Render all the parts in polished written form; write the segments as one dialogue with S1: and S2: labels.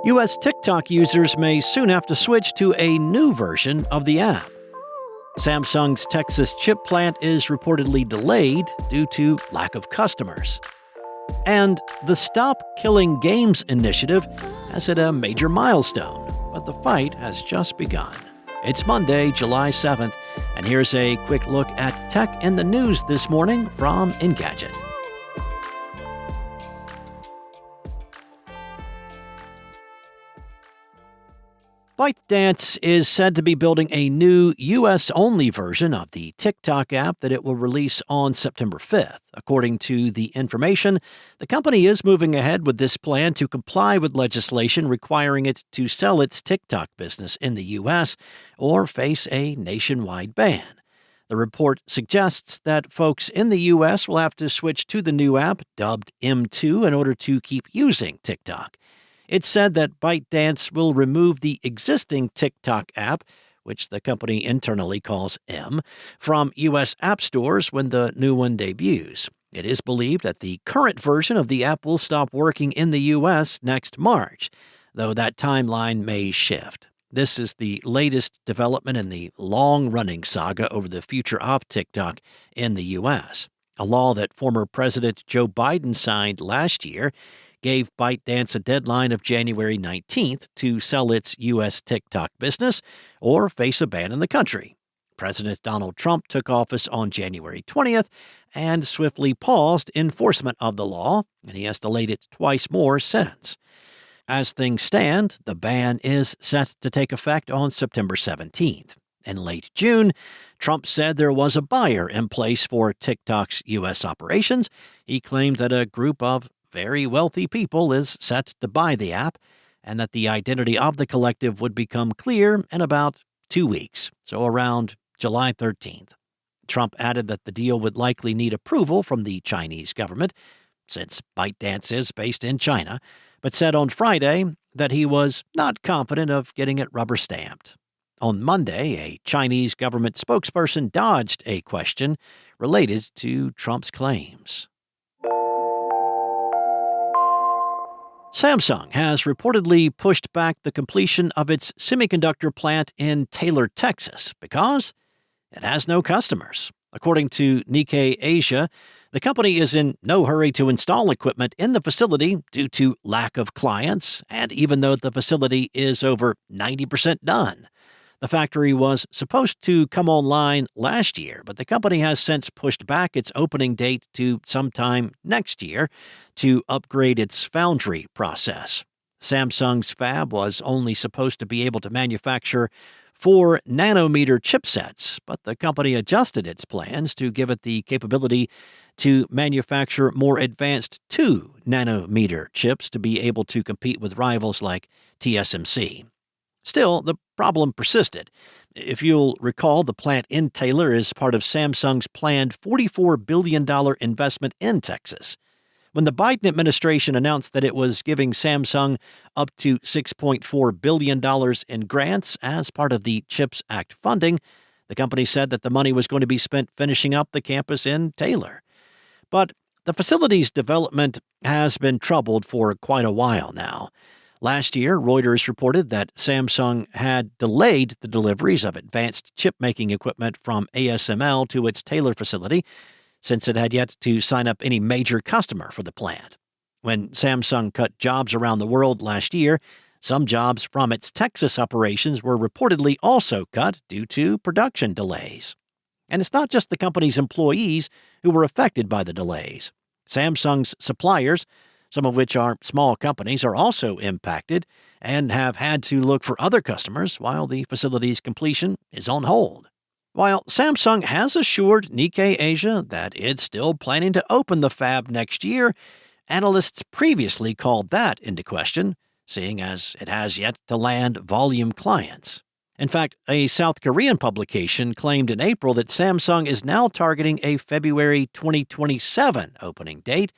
S1: U.S. TikTok users may soon have to switch to a new version of the app. Samsung's Texas chip plant is reportedly delayed due to lack of customers. And the Stop Killing Games initiative has hit a major milestone, but the fight has just begun. It's Monday, July 7th, and here's a quick look at tech in the news this morning from Engadget. ByteDance is said to be building a new US-only version of the TikTok app that it will release on September 5th. According to the information, the company is moving ahead with this plan to comply with legislation requiring it to sell its TikTok business in the US or face a nationwide ban. The report suggests that folks in the US will have to switch to the new app, dubbed M2, in order to keep using TikTok. It's said that ByteDance will remove the existing TikTok app, which the company internally calls M, from U.S. app stores when the new one debuts. It is believed that the current version of the app will stop working in the U.S. next March, though that timeline may shift. This is the latest development in the long-running saga over the future of TikTok in the U.S. A law that former President Joe Biden signed last year gave ByteDance a deadline of January 19th to sell its U.S. TikTok business or face a ban in the country. President Donald Trump took office on January 20th and swiftly paused enforcement of the law, and he has delayed it twice more since. As things stand, the ban is set to take effect on September 17th. In late June, Trump said there was a buyer in place for TikTok's U.S. operations. He claimed that a group of very wealthy people is set to buy the app, and that the identity of the collective would become clear in about 2 weeks, so around July 13th. Trump added that the deal would likely need approval from the Chinese government, since ByteDance is based in China, but said on Friday that he was not confident of getting it rubber-stamped. On Monday, a Chinese government spokesperson dodged a question related to Trump's claims. Samsung has reportedly pushed back the completion of its semiconductor plant in Taylor, Texas, because it has no customers. According to Nikkei Asia, the company is in no hurry to install equipment in the facility due to lack of clients, and even though the facility is over 90% done. The factory was supposed to come online last year, but the company has since pushed back its opening date to sometime next year to upgrade its foundry process. Samsung's fab was only supposed to be able to manufacture 4-nanometer chipsets, but the company adjusted its plans to give it the capability to manufacture more advanced 2-nanometer chips to be able to compete with rivals like TSMC. Still, the problem persisted. If you'll recall, the plant in Taylor is part of Samsung's planned $44 billion investment in Texas. When the Biden administration announced that it was giving Samsung up to $6.4 billion in grants as part of the CHIPS Act funding, the company said that the money was going to be spent finishing up the campus in Taylor. But the facility's development has been troubled for quite a while now. Last year, Reuters reported that Samsung had delayed the deliveries of advanced chip-making equipment from ASML to its Taylor facility, since it had yet to sign up any major customer for the plant. When Samsung cut jobs around the world last year, some jobs from its Texas operations were reportedly also cut due to production delays. And it's not just the company's employees who were affected by the delays. Samsung's suppliers, some of which are small companies, are also impacted and have had to look for other customers while the facility's completion is on hold. While Samsung has assured Nikkei Asia that it's still planning to open the fab next year, analysts previously called that into question, seeing as it has yet to land volume clients. In fact, a South Korean publication claimed in April that Samsung is now targeting a February 2027 opening date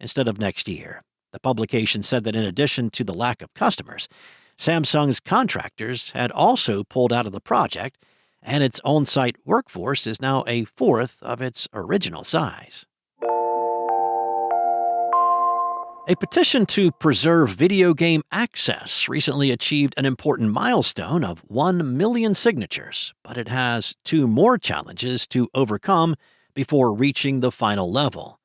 S1: instead of next year. The publication said that in addition to the lack of customers, Samsung's contractors had also pulled out of the project, and its on-site workforce is now a fourth of its original size. A petition to preserve video game access recently achieved an important milestone of 1 million signatures, but it has 2 more challenges to overcome before reaching the final level.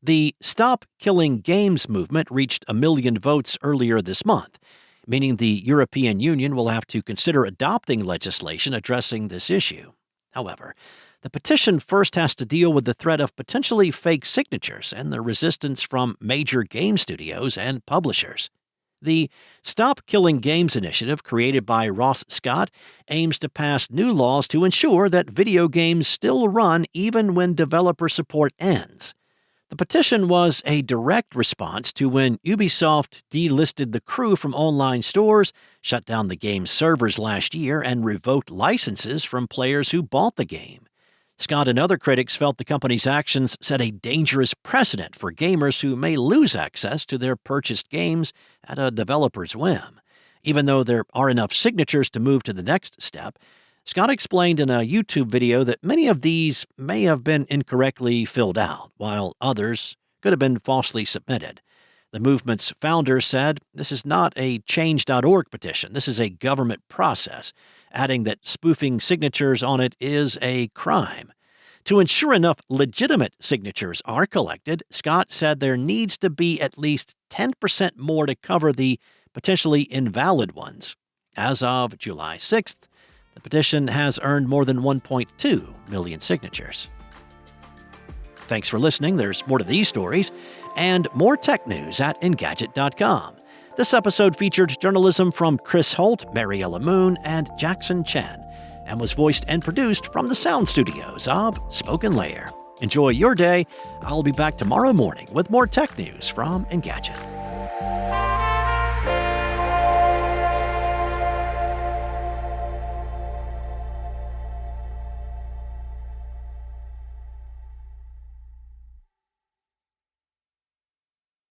S1: The Stop Killing Games movement reached 1 million votes earlier this month, meaning the European Union will have to consider adopting legislation addressing this issue. However, the petition first has to deal with the threat of potentially fake signatures and the resistance from major game studios and publishers. The Stop Killing Games initiative, created by Ross Scott, aims to pass new laws to ensure that video games still run even when developer support ends. The petition was a direct response to when Ubisoft delisted the crew from online stores, shut down the game's servers last year, and revoked licenses from players who bought the game. Scott and other critics felt the company's actions set a dangerous precedent for gamers who may lose access to their purchased games at a developer's whim. Even though there are enough signatures to move to the next step, Scott explained in a YouTube video that many of these may have been incorrectly filled out, while others could have been falsely submitted. The movement's founder said, "This is not a Change.org petition. This is a government process," adding that spoofing signatures on it is a crime. To ensure enough legitimate signatures are collected, Scott said there needs to be at least 10% more to cover the potentially invalid ones. As of July 6th, the petition has earned more than 1.2 million signatures. Thanks for listening. There's more to these stories and more tech news at Engadget.com. This episode featured journalism from Chris Holt, Mariella Moon, and Jackson Chen, and was voiced and produced from the sound studios of Spoken Layer. Enjoy your day. I'll be back tomorrow morning with more tech news from Engadget.